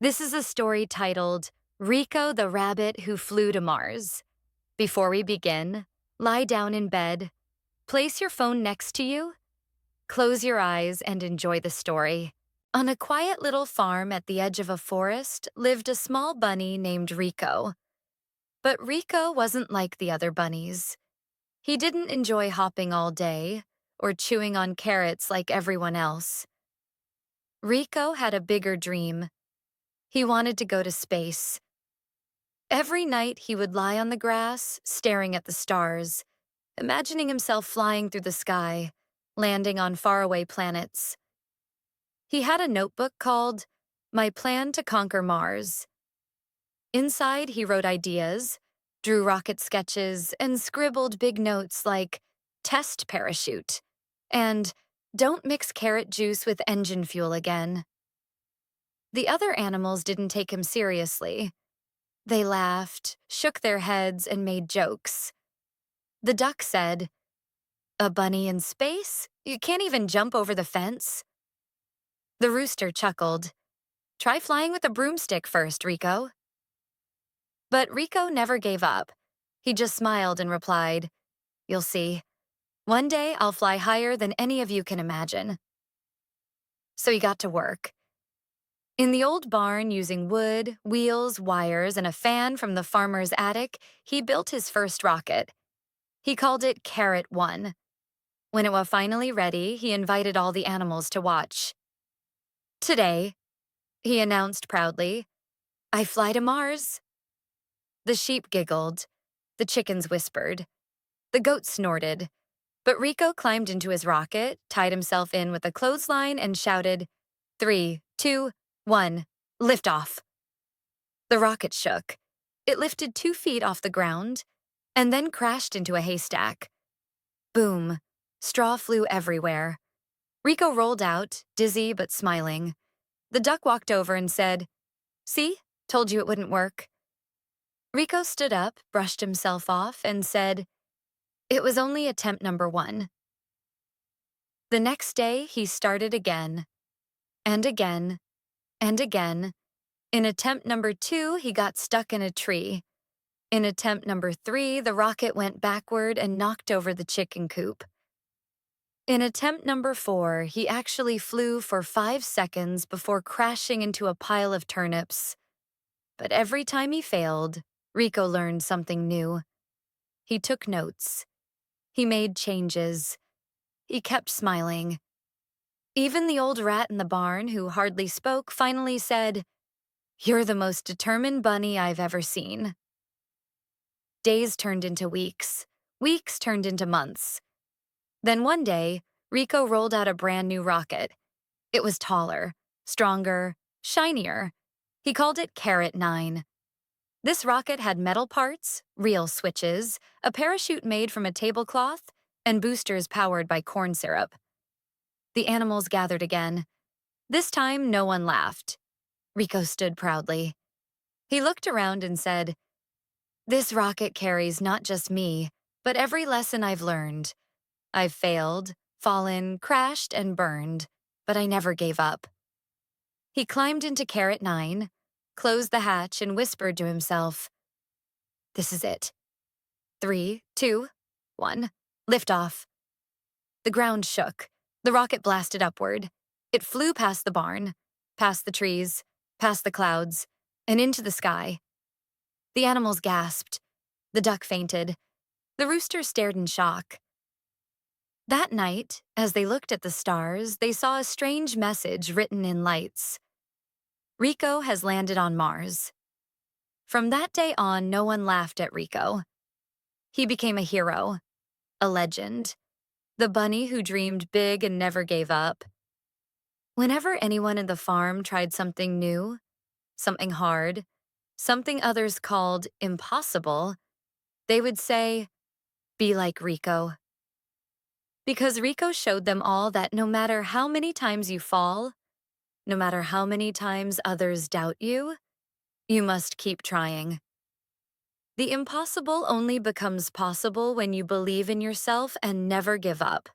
This is a story titled Rico the Rabbit Who Flew to Mars. Before we begin, lie down in bed, place your phone next to you, close your eyes, and enjoy the story. On a quiet little farm at the edge of a forest lived a small bunny named Rico. But Rico wasn't like the other bunnies. He didn't enjoy hopping all day or chewing on carrots like everyone else. Rico had a bigger dream. He wanted to go to space. Every night he would lie on the grass, staring at the stars, imagining himself flying through the sky, landing on faraway planets. He had a notebook called My Plan to Conquer Mars. Inside, he wrote ideas, drew rocket sketches, and scribbled big notes like test parachute and don't mix carrot juice with engine fuel again. The other animals didn't take him seriously. They laughed, shook their heads, and made jokes. The duck said, "A bunny in space? You can't even jump over the fence." The rooster chuckled, "Try flying with a broomstick first, Rico." But Rico never gave up. He just smiled and replied, "You'll see. One day I'll fly higher than any of you can imagine." So he got to work. In the old barn, using wood, wheels, wires, and a fan from the farmer's attic, he built his first rocket. He called it Carrot 1. When it was finally ready, he invited all the animals to watch. "Today," he announced proudly, "I fly to Mars." The sheep giggled. The chickens whispered. The goats snorted. But Rico climbed into his rocket, tied himself in with a clothesline, and shouted, 3, 2, 1, lift off. The rocket shook. It lifted 2 feet off the ground and then crashed into a haystack. Boom. Straw flew everywhere. Rico rolled out, dizzy but smiling. The duck walked over and said, "See? Told you it wouldn't work." Rico stood up, brushed himself off, and said, "It was only attempt number 1. The next day, he started again, and again, and again. In attempt number 2, he got stuck in a tree. In attempt number 3, the rocket went backward and knocked over the chicken coop. In attempt number 4, he actually flew for 5 seconds before crashing into a pile of turnips. But every time he failed, Rico learned something new. He took notes. He made changes. He kept smiling. Even the old rat in the barn, who hardly spoke, finally said, "You're the most determined bunny I've ever seen." Days turned into weeks. Weeks turned into months. Then one day, Rico rolled out a brand new rocket. It was taller, stronger, shinier. He called it Carrot 9. This rocket had metal parts, real switches, a parachute made from a tablecloth, and boosters powered by corn syrup. The animals gathered again. This time, no one laughed. Rico stood proudly. He looked around and said, "This rocket carries not just me, but every lesson I've learned. I've failed, fallen, crashed, and burned, but I never gave up." He climbed into Carrot 9, closed the hatch, and whispered to himself, "This is it. 3, 2, 1, lift off." The ground shook. The rocket blasted upward. It flew past the barn, past the trees, past the clouds, and into the sky. The animals gasped. The duck fainted. The rooster stared in shock. That night, as they looked at the stars, they saw a strange message written in lights. "Rico has landed on Mars." From that day on, no one laughed at Rico. He became a hero, a legend, the bunny who dreamed big and never gave up. Whenever anyone in the farm tried something new, something hard, something others called impossible, they would say, "Be like Rico." Because Rico showed them all that no matter how many times you fall, no matter how many times others doubt you, you must keep trying. The impossible only becomes possible when you believe in yourself and never give up.